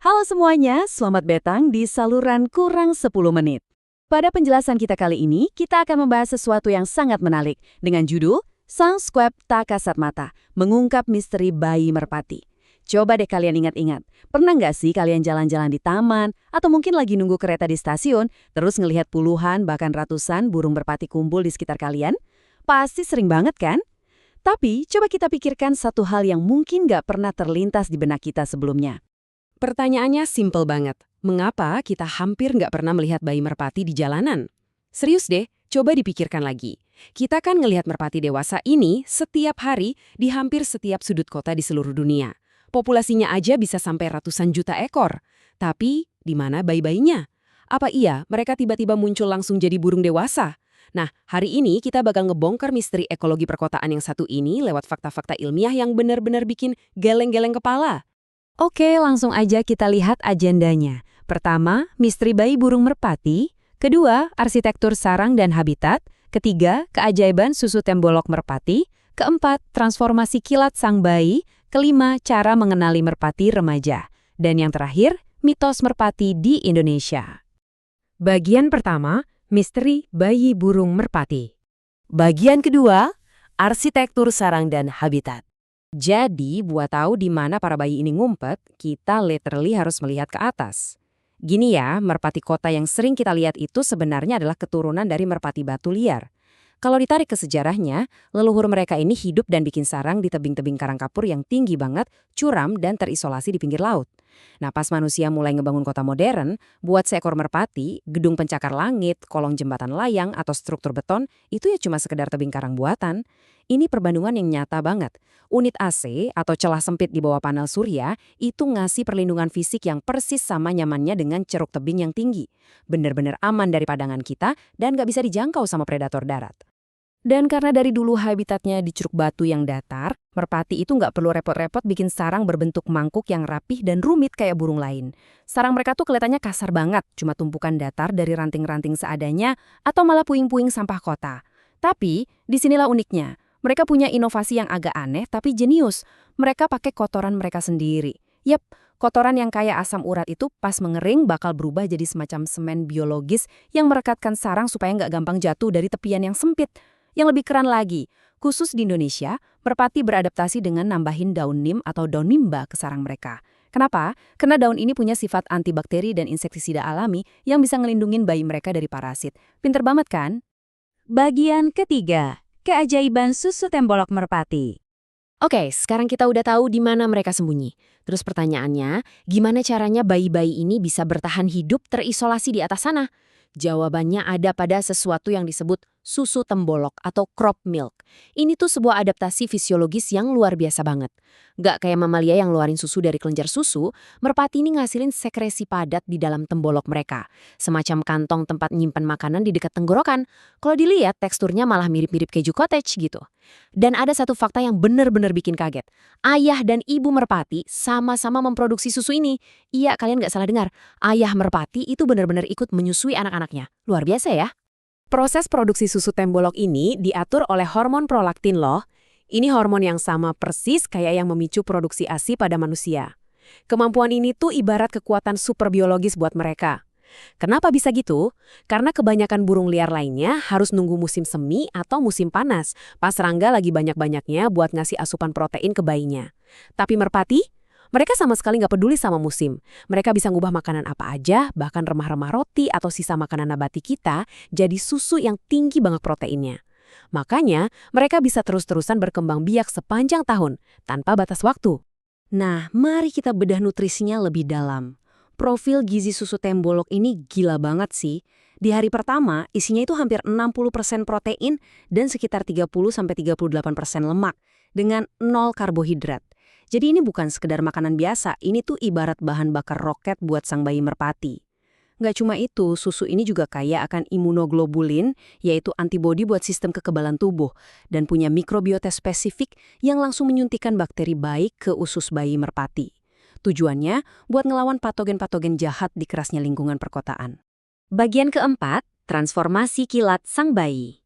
Halo semuanya, selamat datang di saluran kurang 10 menit. Pada penjelasan kita kali ini, kita akan membahas sesuatu yang sangat menarik dengan judul Sang Squab Tak Kasat Mata, Mengungkap Misteri Bayi Merpati. Coba deh kalian ingat-ingat, pernah nggak sih kalian jalan-jalan di taman atau mungkin lagi nunggu kereta di stasiun, terus ngelihat puluhan bahkan ratusan burung merpati kumpul di sekitar kalian? Pasti sering banget kan? Tapi coba kita pikirkan satu hal yang mungkin nggak pernah terlintas di benak kita sebelumnya. Pertanyaannya simpel banget. Mengapa kita hampir nggak pernah melihat bayi merpati di jalanan? Serius deh, coba dipikirkan lagi. Kita kan ngelihat merpati dewasa ini setiap hari di hampir setiap sudut kota di seluruh dunia. Populasinya aja bisa sampai ratusan juta ekor. Tapi, di mana bayi-bayinya? Apa iya mereka tiba-tiba muncul langsung jadi burung dewasa? Nah, hari ini kita bakal ngebongkar misteri ekologi perkotaan yang satu ini lewat fakta-fakta ilmiah yang benar-benar bikin geleng-geleng kepala. Oke, langsung aja kita lihat agendanya. Pertama, misteri bayi burung merpati. Kedua, arsitektur sarang dan habitat. Ketiga, keajaiban susu tembolok merpati. Keempat, transformasi kilat sang bayi. Kelima, cara mengenali merpati remaja. Dan yang terakhir, mitos merpati di Indonesia. Bagian pertama, misteri bayi burung merpati. Bagian kedua, arsitektur sarang dan habitat. Jadi, buat tahu di mana para bayi ini ngumpet, kita literally harus melihat ke atas. Gini ya, merpati kota yang sering kita lihat itu sebenarnya adalah keturunan dari merpati batu liar. Kalau ditarik ke sejarahnya, leluhur mereka ini hidup dan bikin sarang di tebing-tebing karang kapur yang tinggi banget, curam, dan terisolasi di pinggir laut. Nah, pas manusia mulai ngebangun kota modern, buat seekor merpati, gedung pencakar langit, kolong jembatan layang, atau struktur beton, itu ya cuma sekedar tebing karang buatan. Ini perbandungan yang nyata banget. Unit AC atau celah sempit di bawah panel surya itu ngasih perlindungan fisik yang persis sama nyamannya dengan ceruk tebing yang tinggi. Bener-bener aman dari pandangan kita dan nggak bisa dijangkau sama predator darat. Dan karena dari dulu habitatnya di curug batu yang datar, merpati itu nggak perlu repot-repot bikin sarang berbentuk mangkuk yang rapih dan rumit kayak burung lain. Sarang mereka tuh kelihatannya kasar banget, cuma tumpukan datar dari ranting-ranting seadanya atau malah puing-puing sampah kota. Tapi, disinilah uniknya. Mereka punya inovasi yang agak aneh tapi jenius. Mereka pakai kotoran mereka sendiri. Yap, kotoran yang kayak asam urat itu pas mengering bakal berubah jadi semacam semen biologis yang merekatkan sarang supaya nggak gampang jatuh dari tepian yang sempit. Yang lebih keren lagi, khusus di Indonesia, merpati beradaptasi dengan nambahin daun nim atau daun mimba ke sarang mereka. Kenapa? Karena daun ini punya sifat antibakteri dan insektisida alami yang bisa ngelindungin bayi mereka dari parasit. Pinter banget kan? Bagian ketiga, keajaiban susu tembolok merpati. Oke, sekarang kita udah tahu di mana mereka sembunyi. Terus pertanyaannya, gimana caranya bayi-bayi ini bisa bertahan hidup terisolasi di atas sana? Jawabannya ada pada sesuatu yang disebut susu tembolok atau crop milk. Ini tuh sebuah adaptasi fisiologis yang luar biasa banget. Nggak kayak mamalia yang ngeluarin susu dari kelenjar susu, merpati ini ngasilin sekresi padat di dalam tembolok mereka. Semacam kantong tempat nyimpen makanan di dekat tenggorokan. Kalau dilihat, teksturnya malah mirip-mirip keju cottage gitu. Dan ada satu fakta yang benar-benar bikin kaget. Ayah dan ibu merpati sama-sama memproduksi susu ini. Iya, kalian nggak salah dengar. Ayah merpati itu benar-benar ikut menyusui anak-anaknya. Luar biasa ya. Proses produksi susu tembolok ini diatur oleh hormon prolaktin loh. Ini hormon yang sama persis kayak yang memicu produksi ASI pada manusia. Kemampuan ini tuh ibarat kekuatan super biologis buat mereka. Kenapa bisa gitu? Karena kebanyakan burung liar lainnya harus nunggu musim semi atau musim panas, pas serangga lagi banyak-banyaknya buat ngasih asupan protein ke bayinya. Tapi merpati? Mereka sama sekali nggak peduli sama musim. Mereka bisa ngubah makanan apa aja, bahkan remah-remah roti atau sisa makanan nabati kita, jadi susu yang tinggi banget proteinnya. Makanya, mereka bisa terus-terusan berkembang biak sepanjang tahun, tanpa batas waktu. Nah, mari kita bedah nutrisinya lebih dalam. Profil gizi susu tembolok ini gila banget sih. Di hari pertama, isinya itu hampir 60% protein dan sekitar 30-38% lemak, dengan 0 karbohidrat. Jadi ini bukan sekedar makanan biasa, ini tuh ibarat bahan bakar roket buat sang bayi merpati. Nggak cuma itu, susu ini juga kaya akan imunoglobulin, yaitu antibodi buat sistem kekebalan tubuh, dan punya mikrobiota spesifik yang langsung menyuntikkan bakteri baik ke usus bayi merpati. Tujuannya buat ngelawan patogen-patogen jahat di kerasnya lingkungan perkotaan. Bagian keempat, transformasi kilat sang bayi.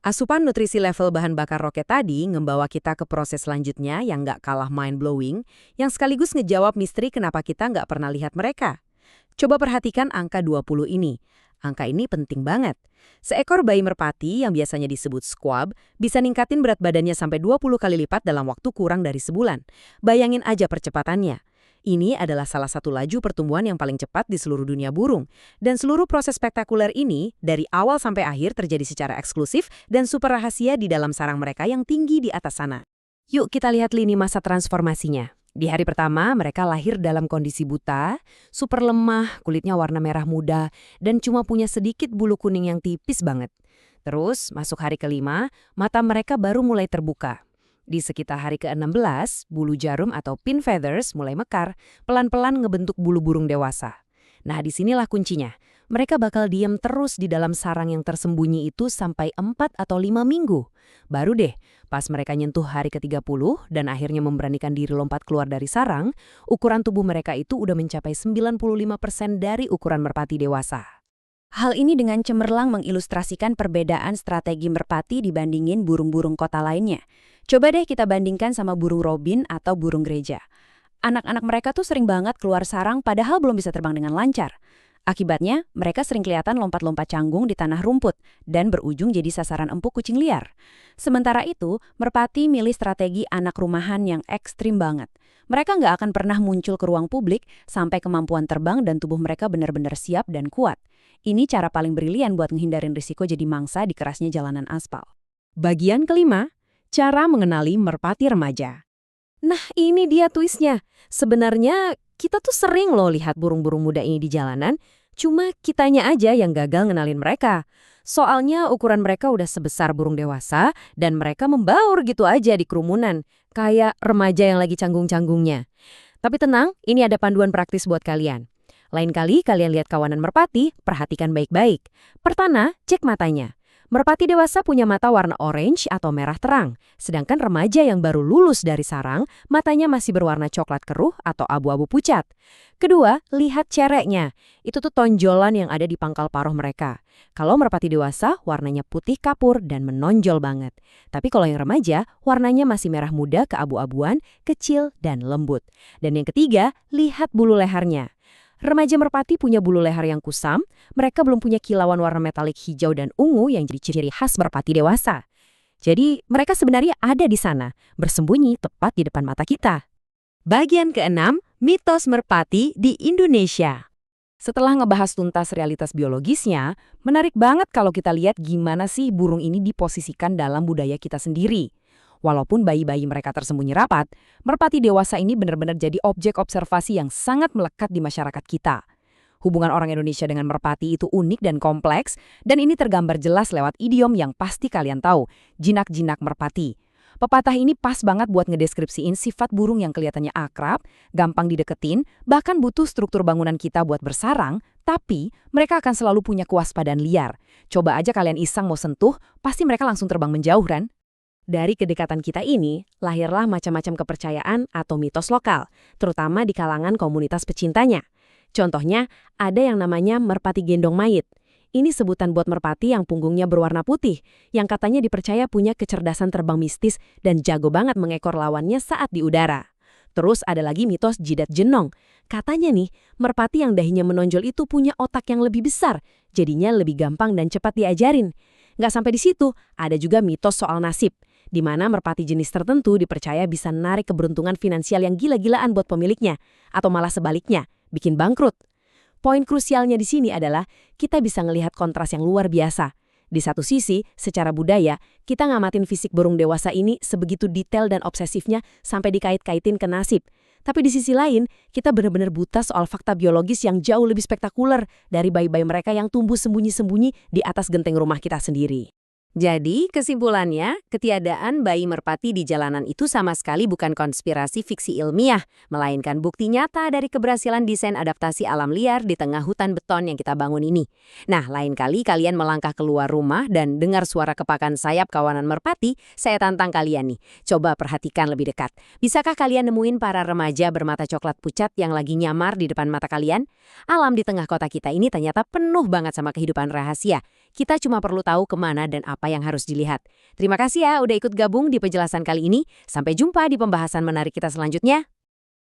Asupan nutrisi level bahan bakar roket tadi ngembawa kita ke proses selanjutnya yang nggak kalah mind-blowing, yang sekaligus ngejawab misteri kenapa kita nggak pernah lihat mereka. Coba perhatikan angka 20 ini. Angka ini penting banget. Seekor bayi merpati yang biasanya disebut squab bisa ningkatin berat badannya sampai 20 kali lipat dalam waktu kurang dari sebulan. Bayangin aja percepatannya. Ini adalah salah satu laju pertumbuhan yang paling cepat di seluruh dunia burung. Dan seluruh proses spektakuler ini dari awal sampai akhir terjadi secara eksklusif dan super rahasia di dalam sarang mereka yang tinggi di atas sana. Yuk kita lihat lini masa transformasinya. Di hari pertama, mereka lahir dalam kondisi buta, super lemah, kulitnya warna merah muda, dan cuma punya sedikit bulu kuning yang tipis banget. Terus, masuk hari kelima, mata mereka baru mulai terbuka. Di sekitar hari ke-16, bulu jarum atau pin feathers mulai mekar, pelan-pelan ngebentuk bulu burung dewasa. Nah, disinilah kuncinya. Mereka bakal diam terus di dalam sarang yang tersembunyi itu sampai 4 atau 5 minggu. Baru deh, pas mereka nyentuh hari ke-30 dan akhirnya memberanikan diri lompat keluar dari sarang, ukuran tubuh mereka itu udah mencapai 95% dari ukuran merpati dewasa. Hal ini dengan cemerlang mengilustrasikan perbedaan strategi merpati dibandingin burung-burung kota lainnya. Coba deh kita bandingkan sama burung robin atau burung gereja. Anak-anak mereka tuh sering banget keluar sarang padahal belum bisa terbang dengan lancar. Akibatnya, mereka sering kelihatan lompat-lompat canggung di tanah rumput dan berujung jadi sasaran empuk kucing liar. Sementara itu, merpati milih strategi anak rumahan yang ekstrim banget. Mereka nggak akan pernah muncul ke ruang publik sampai kemampuan terbang dan tubuh mereka benar-benar siap dan kuat. Ini cara paling brilian buat menghindarin risiko jadi mangsa di kerasnya jalanan aspal. Bagian kelima, cara mengenali merpati remaja. Nah, ini dia twistnya. Sebenarnya, kita tuh sering loh lihat burung-burung muda ini di jalanan, cuma kitanya aja yang gagal ngenalin mereka. Soalnya ukuran mereka udah sebesar burung dewasa dan mereka membaur gitu aja di kerumunan, kayak remaja yang lagi canggung-canggungnya. Tapi tenang, ini ada panduan praktis buat kalian. Lain kali kalian lihat kawanan merpati, perhatikan baik-baik. Pertama, cek matanya. Merpati dewasa punya mata warna orange atau merah terang, sedangkan remaja yang baru lulus dari sarang, matanya masih berwarna coklat keruh atau abu-abu pucat. Kedua, lihat cereknya. Itu tuh tonjolan yang ada di pangkal paruh mereka. Kalau merpati dewasa, warnanya putih kapur dan menonjol banget. Tapi kalau yang remaja, warnanya masih merah muda ke abu-abuan, kecil dan lembut. Dan yang ketiga, lihat bulu lehernya. Remaja merpati punya bulu leher yang kusam, mereka belum punya kilauan warna metalik hijau dan ungu yang jadi ciri khas merpati dewasa. Jadi, mereka sebenarnya ada di sana, bersembunyi tepat di depan mata kita. Bagian keenam, mitos merpati di Indonesia. Setelah ngebahas tuntas realitas biologisnya, menarik banget kalau kita lihat gimana sih burung ini diposisikan dalam budaya kita sendiri. Walaupun bayi-bayi mereka tersembunyi rapat, merpati dewasa ini benar-benar jadi objek observasi yang sangat melekat di masyarakat kita. Hubungan orang Indonesia dengan merpati itu unik dan kompleks, dan ini tergambar jelas lewat idiom yang pasti kalian tahu, jinak-jinak merpati. Pepatah ini pas banget buat ngedeskripsiin sifat burung yang kelihatannya akrab, gampang dideketin, bahkan butuh struktur bangunan kita buat bersarang, tapi mereka akan selalu punya kewaspadaan liar. Coba aja kalian iseng mau sentuh, pasti mereka langsung terbang menjauh, kan? Dari kedekatan kita ini, lahirlah macam-macam kepercayaan atau mitos lokal, terutama di kalangan komunitas pecintanya. Contohnya, ada yang namanya merpati gendong mayit. Ini sebutan buat merpati yang punggungnya berwarna putih, yang katanya dipercaya punya kecerdasan terbang mistis dan jago banget mengekor lawannya saat di udara. Terus ada lagi mitos jidat jenong. Katanya nih, merpati yang dahinya menonjol itu punya otak yang lebih besar, jadinya lebih gampang dan cepat diajarin. Nggak sampai di situ, ada juga mitos soal nasib, di mana merpati jenis tertentu dipercaya bisa narik keberuntungan finansial yang gila-gilaan buat pemiliknya, atau malah sebaliknya, bikin bangkrut. Poin krusialnya di sini adalah kita bisa ngelihat kontras yang luar biasa. Di satu sisi, secara budaya, kita ngamatin fisik burung dewasa ini sebegitu detail dan obsesifnya sampai dikait-kaitin ke nasib. Tapi di sisi lain, kita benar-benar buta soal fakta biologis yang jauh lebih spektakuler dari bayi-bayi mereka yang tumbuh sembunyi-sembunyi di atas genteng rumah kita sendiri. Jadi, kesimpulannya, ketiadaan bayi merpati di jalanan itu sama sekali bukan konspirasi fiksi ilmiah, melainkan bukti nyata dari keberhasilan desain adaptasi alam liar di tengah hutan beton yang kita bangun ini. Nah, lain kali kalian melangkah keluar rumah dan dengar suara kepakan sayap kawanan merpati, saya tantang kalian nih. Coba perhatikan lebih dekat. Bisakah kalian nemuin para remaja bermata coklat pucat yang lagi nyamar di depan mata kalian? Alam di tengah kota kita ini ternyata penuh banget sama kehidupan rahasia. Kita cuma perlu tahu kemana dan apa apa yang harus dilihat. Terima kasih ya udah ikut gabung di penjelasan kali ini. Sampai jumpa di pembahasan menarik kita selanjutnya.